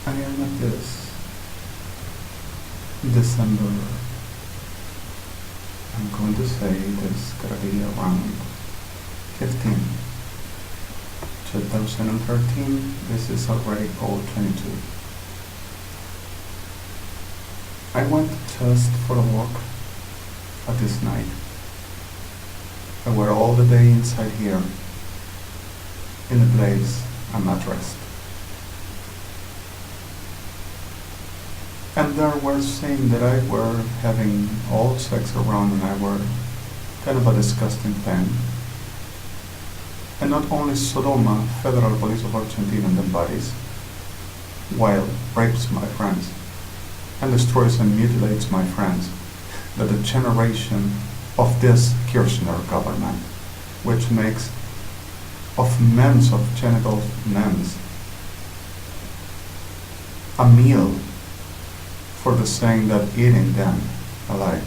I am at this December, I'm going to say this gotta be around 15, 2013, this is already 022. I went just for a walk at this night. I were all the day inside here, in a place I'm at rest. And there were saying that I were having all sex around and I were kind of a disgusting thing. And not only Sodoma, Federal Police of Argentina and them bodies, while rapes my friends and destroys and mutilates my friends, that the generation of this Kirchner government, which makes of men's, of genital men's, a meal for the saying that eating them alive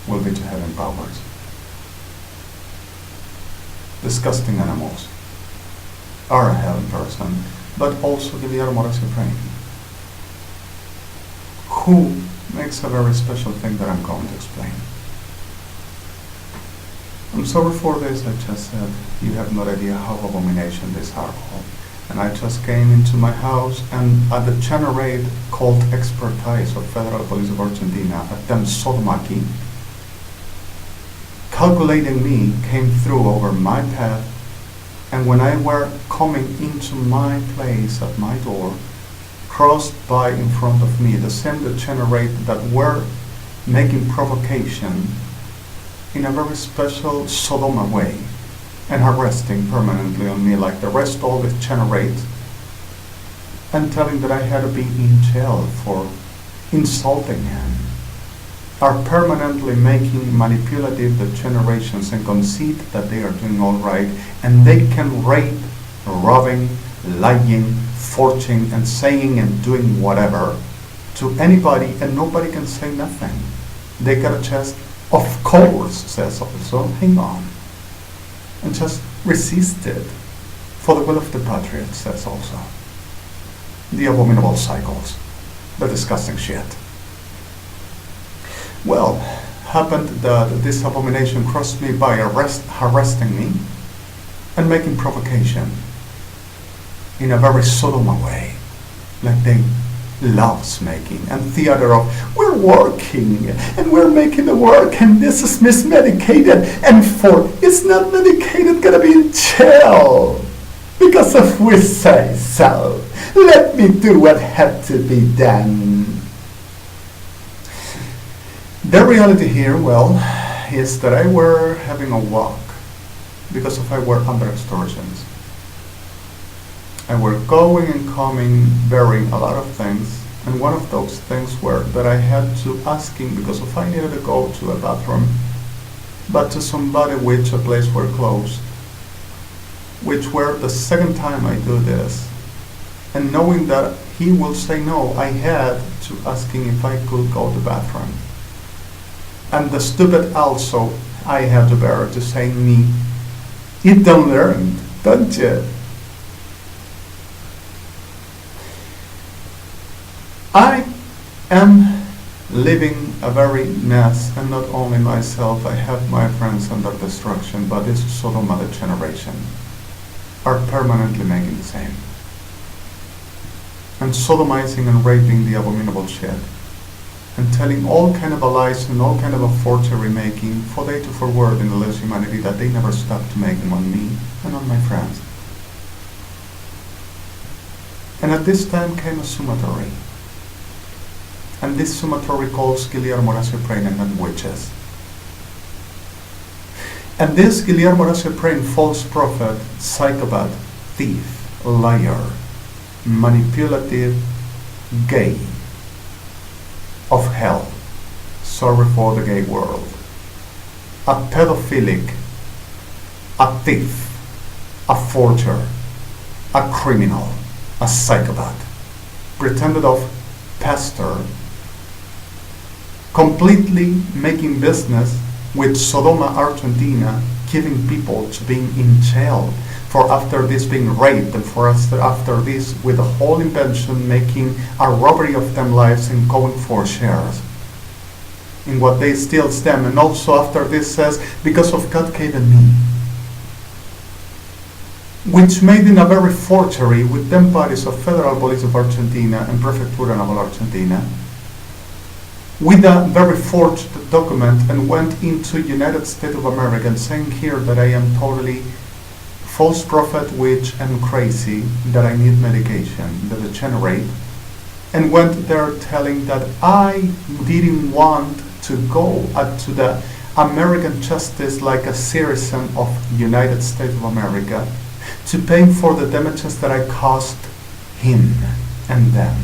will be to heaven powers. Disgusting animals are a hell in person, but also Guillermo Morales, who makes a very special thing that I'm going to explain. I'm sorry for this, I just said, you have no idea how abomination these are all. And I just came into my house and at the generate called expertise of Federal Police of Argentina, at them Sodomaki, calculating me, came through over my path, and when I were coming into my place at my door, crossed by in front of me the same degenerate that were making provocation in a very special Sodoma way and arresting permanently on me like the rest all degenerates and telling that I had to be in jail for insulting him, are permanently making manipulative degenerations and conceit that they are doing all right and they can rape, robbing, lying, forging and saying and doing whatever to anybody and nobody can say nothing. They got a chest, of course, says also, hang on, and just resist it for the will of the patriots, says also. The abominable cycles, the disgusting shit. Well, happened that this abomination crossed me by harassing me and making provocation in a very Sodoma way, like they loves making, and theater of we're working and we're making the work and this is mismedicated and for it's not medicated gonna be in jail because if we say so, let me do what had to be done. The reality here, well, is that I were having a walk because if I were under extortions. I were going and coming, bearing a lot of things, and one of those things were that I had to asking because if I needed to go to a bathroom, but to somebody which a place were closed, which were the second time I do this, and knowing that he will say no, I had to asking if I could go to the bathroom. And the stupid also I had to bear to say me, you don't learn, don't you? I am living a very mess, and not only myself, I have my friends under destruction, but this Sodoma generation are permanently making the same. And sodomizing and raping the abominable shit, and telling all kind of lies and all kind of a forgery making for they to forward in the less humanity that they never stopped to make them on me and on my friends. And at this time came a summatory. And this summatory calls Guillermo Morales and witches. And this Guillermo Morales, false prophet, psychopath, thief, liar, manipulative, gay, of hell, sorry for the gay world, a pedophilic, a thief, a forger, a criminal, a psychopath, pretended of pastor, completely making business with Sodoma, Argentina, giving people to being in jail for after this being raped, and for after this, with the whole invention, making a robbery of them lives and going for shares in what they steals them. And also after this says, because of God gave me, which made in a very forgery with them bodies of Federal Police of Argentina and Prefectura Naval Argentina, with a very forged document, and went into United States of America and saying here that I am totally false prophet, witch, and crazy, that I need medication, that degenerate, and went there telling that I didn't want to go to the American justice like a citizen of United States of America to pay for the damages that I caused him and them.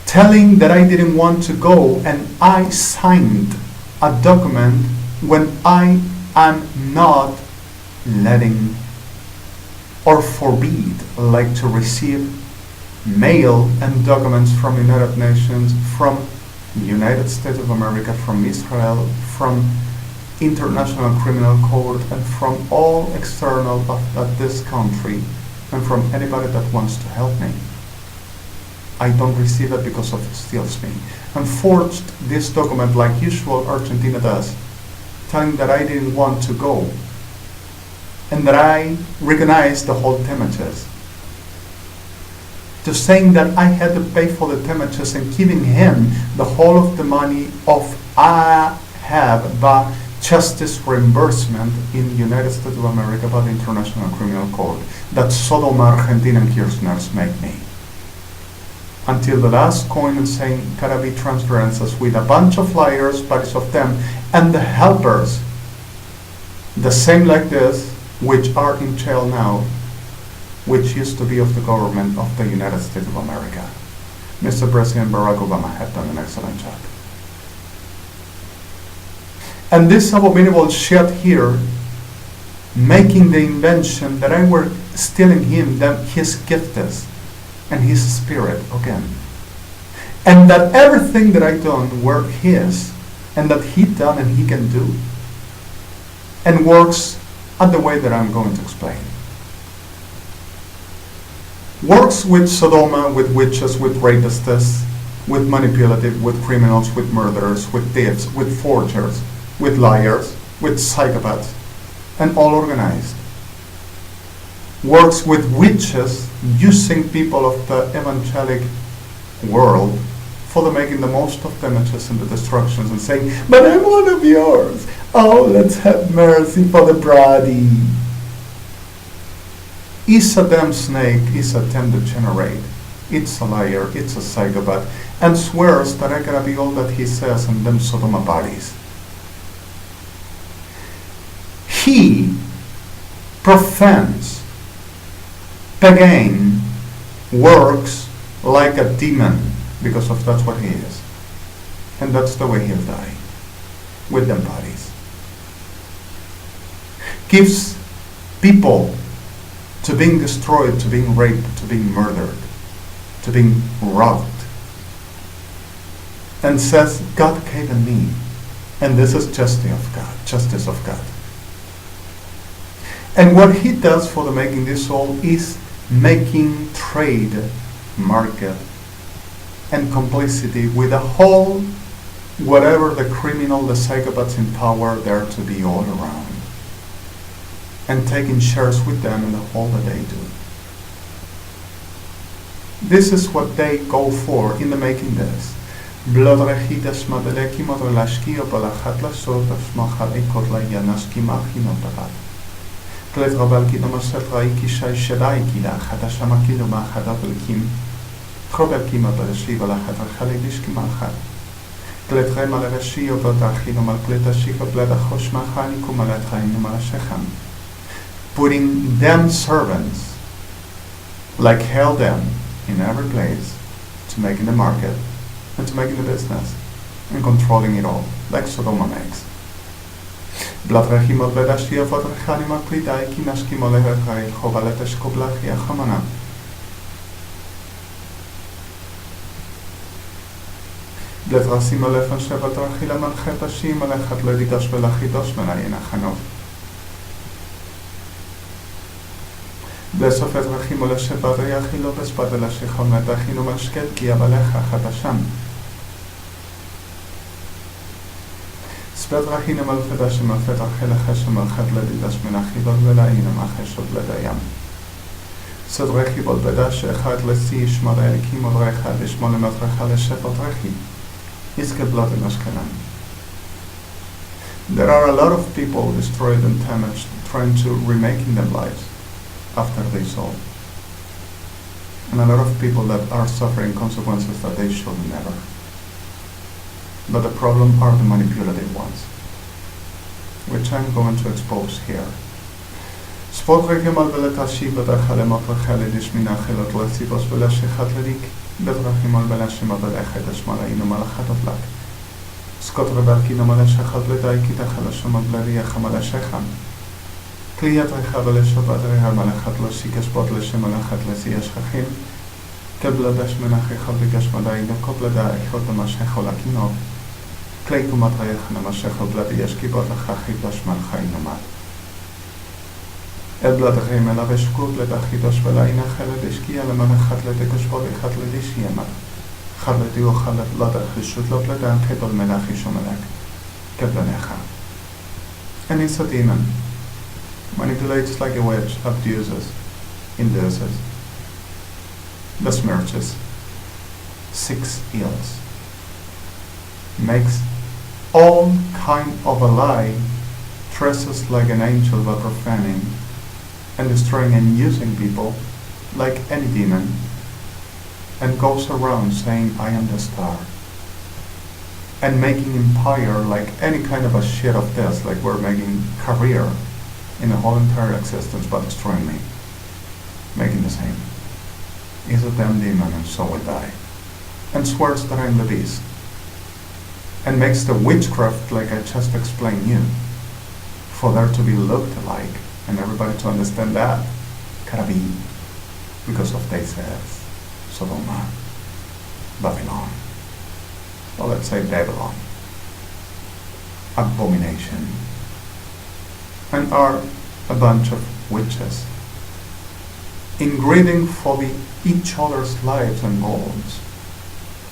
Telling that I didn't want to go, and I signed a document when I am not letting or forbid like to receive mail and documents from United Nations, from United States of America, from Israel, from International Criminal Court, and from all external of this country, and from anybody that wants to help me. I don't receive it because of it steals me. And forged this document like usual Argentina does, telling that I didn't want to go, and that I recognized the whole damages. To saying that I had to pay for the damages and giving him the whole of the money of I have the justice reimbursement in the United States of America by the International Criminal Court that Sodom, Argentina, and Kirchner's make me. Until the last coin, and saying gotta be transparencies with a bunch of liars, bodies of them, and the helpers, the same like this, which are in jail now, which used to be of the government of the United States of America. Mr. President Barack Obama had done an excellent job. And this abominable shit here, making the invention that I were stealing him, his gifts and his spirit again. And that everything that I done were his, and that he done and he can do, and works at the way that I'm going to explain. Works with Sodoma, with witches, with rapists, with manipulative, with criminals, with murderers, with thieves, with forgers, with liars, with psychopaths, and all organized. Works with witches, using people of the evangelic world for the making the most of damages and the destructions, and saying, but I'm one of yours. Oh, let's have mercy for the bloody. Is a damn snake, is a damn degenerate. It's a liar, it's a psychopath, and swears that I gotta be all that he says and them Sodoma bodies. He profans, pagan, works like a demon, because of that's what he is. And that's the way he'll die, with them bodies. Gives people to being destroyed, to being raped, to being murdered, to being robbed. And says, God gave me. And this is justice of God, justice of God. And what he does for the making this all is making trade, market, and complicity with the whole, whatever the criminal, the psychopaths in power there to be all around. And taking shares with them in the whole that they do. This is what they go for in the making this. Putting them servants, like hell them in every place, to make in the market, and to make in the business, and controlling it all, like Sodoma makes. בסופת רחימו לשבת יחילו בספד לשכון ותכינו משקל כי אבלך חדשם. ספד רחינו מלפדה שמלפד רחילך שמלחד לדידש מנחילות ולעינם החשוב לדיים. סוד רכי בולבדה שאחד לשיא ישמע לאליקים עוד רחה לשמוע למטרחה לשפט רכי. יזכה בלט למשכנם. There are a lot of people destroyed and damaged trying to remaking their lives after they sold. And a lot of people that are suffering consequences that they should never. But the problem are the manipulative ones, which I'm going to expose here. ספורט רגל על בלתשיב בדרך למטרחה לדשמינה חילת לסיבוס ולשחת לדיק בדרכים על בלשמה בלכת השמלאינו מלאכת אופלק. סקוט רבלקינו מלשחת לדאי כי תחלשו מבלריח המלשחם. כליית רחב לשבת רהר מלאכת לא שיקשפות לשם מלאכת לשיא השכחים. כבלדש מנחך בגש מדעי נקו בלדה איכות למשך או לקינו. כלי קומת ריח נמשך על בלדי ישקיבות לך חידוש מלחי נומד. אל בלדכם אליו אשקות לדחידוש ולעינה חלד השקיע למנחת לדקשפות אחד לדישיימה. חד לדיו חלד בלדך רשות לא בלדן כדול מלאכי שומלק. כבלנך. And it's a demon. Manipulates like a witch, abuses, induces, besmirches, seeks ills, makes all kind of a lie, dresses like an angel but profaning, and destroying and using people like any demon, and goes around saying, I am the star, and making empire like any kind of a shit of this, like we're making career in the whole entire existence but destroying me, making the same. Is a damn demon and so will die, and swears that I am the beast, and makes the witchcraft like I just explained you, for there to be looked alike, and everybody to understand that, gotta be because of they says, Sodoma, Babylon, or let's say Babylon, abomination, and are a bunch of witches, ingreding for each other's lives and goals,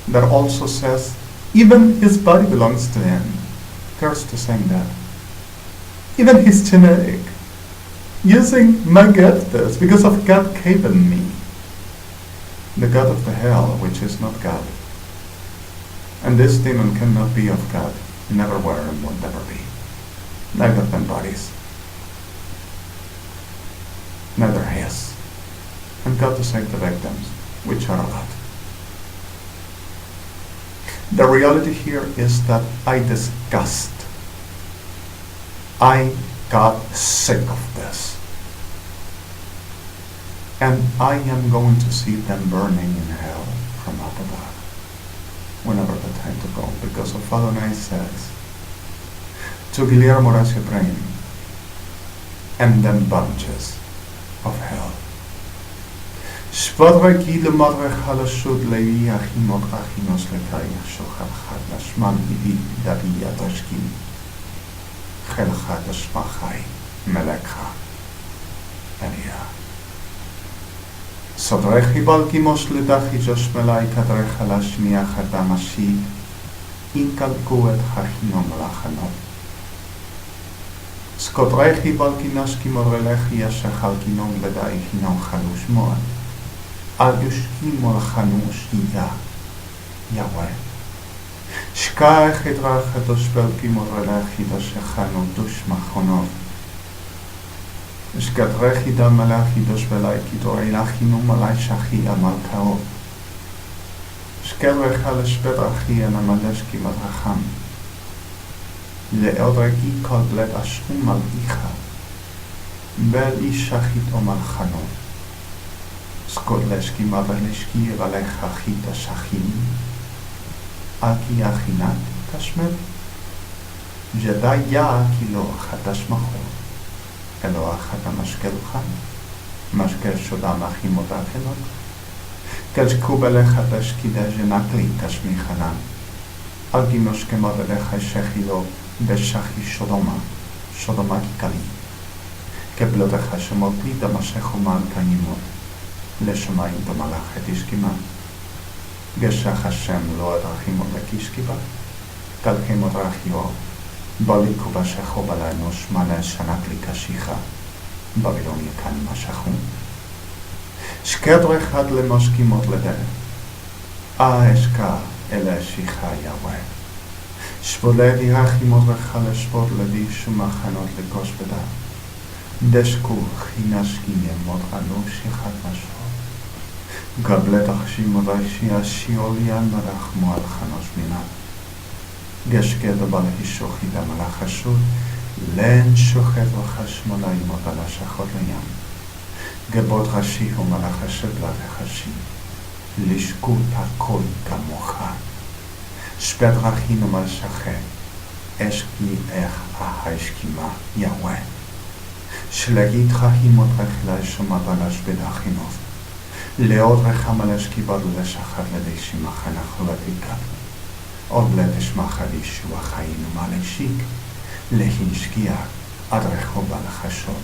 that also says, even his body belongs to him. There's to saying that. Even his genetic, using my gifts because of God given me, the God of the hell, which is not God. And this demon cannot be of God, never were and will never be. Neither than bodies, neither his. And God to save the victims, which are a lot. The reality here is that I disgust. I got sick of this. And I am going to see them burning in hell from up above, whenever the time to go, because of Adonai says to Guillermo Horacio Brain and them bunches of hell. Shvadra gile madre halashud levi achimot achinos letayach shochad chad nashman ivi daviya tashkin chelchad ashmachai melekha elia Sodrechi balkimos ledachi josh melai kadrech halashmiach adamashid inkalkuet hachinom lachanot Skodrechi balkinaski morelechi yashachalkinom ledai chinom chalush moed Al yushkim ol chanush iya Yahweh Shkaech edrach hadosh belkim morelechi dashachanu dush machonov Shkadrechi da malachi dosh belai kidorei lachinu malai shachi amal kaov Shkedrech haleshpedrachi anamaleshki madracham Leodreki kol bled ashum mal icha Bel ishachit omal chanov Skodleshki maveleshki valecha chita shachim Aki achinat tashmet Jedaya kilo chatashmachot Eloach hatamashkelcha Mashkel shodam achimot achenot Kelshkubelecha tashkida jenakli tashmichanan Alki moshke mavelecha shechilo Beshachi shodoma Shodoma kikali כבלותך שמות לי דמשך ומעל קיימות, לשמיים במלאכת השכימה. גשך השם לא הדרכים עוד לקישכיבה, תלכם עוד רכיו, בליקו בשכו בלאנוש מנה שנק לי קשיחה, בבילון יקן משכו. שקד אחד למושכימות לדרך, אשכה אלה שיחה יהווה. שבולי החימות וחלשבות לדי שמחנות לגוש בדה. דשקו חינשקי ימות ענו שיחת משהו. גבלת החשימו ראשי השיעול ין מרחמו על חנוש מינה. גשקד אבל הישוכי במלאך השוט, לן שוחט וחשמונה ימות על השחות לים. גבות ראשי ומלאך השבלת החשי. לשקוט הכל כמוך. שפט רכינו מל שחט, אשקי איך ההשכימה יהווה. שלגית חהימות רכילה שומעת על השפט החינוך. לעוד רחם על השכיבה ולשחט לדשי מחנך ולתיקה. עוד לתשמח על ישוע חיינו מל השיק, להשקיע עד רחובה לחשוב,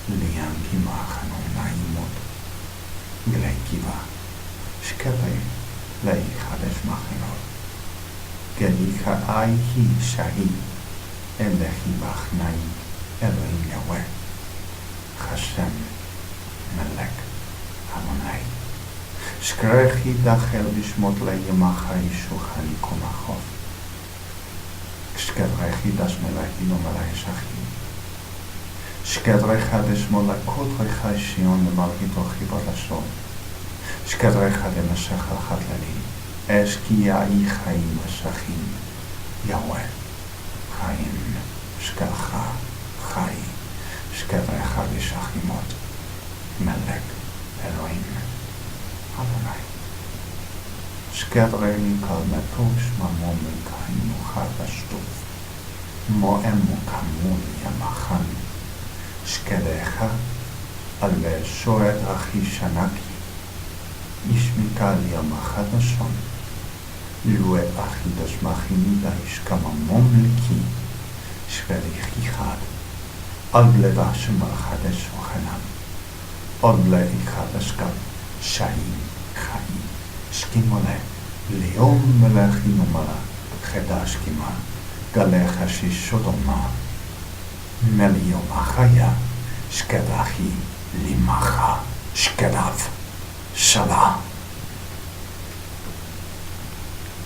ליאן קימה חנון נעימות. גלי קיבה, שקטי להיחדש מחינות. גליך אי היא שהי, אלהי בחנאי, אלוהים יהווה. חשם מלך המוני. שקרחי דחל בשמות לימך הישוך הניקום החוף. שקדרכי דשמלכי ומלאי שכי. שקדרכה דשמו לקות רכה שיון למלכי תוכי בלשון. שקדרכה דמשך לחת ללי. אשקי יאי חיים ושכים. יהווה. חיים. שקלך. חי. שקדרכה בשכימות. מלך. אלוהים. אדוני. שקדרני קלמתוש ממון מקיימו חדשתוף. מואמו כמון ימחן. שקדך על שועד אחי שנקי. איש מקל ימחד נשון. לוה אחי דשמחי נידש כממון מלכי. שבליכי חד. על בלדה שמלחדש וחנם. על בלדי חדשקל. שעים, חיים, שכימולה, ליום מלאכינו מלה, חדש כימה, גלך שישות אומה, מליום החיה, שקדחי, לימחה, שקדף, שלה.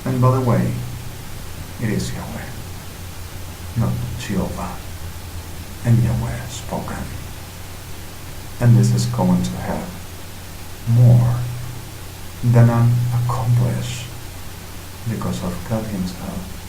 And by the way, it is Yahweh, not Jehovah, and Yahweh spoken. And this is going to have more than an accomplish because of God himself.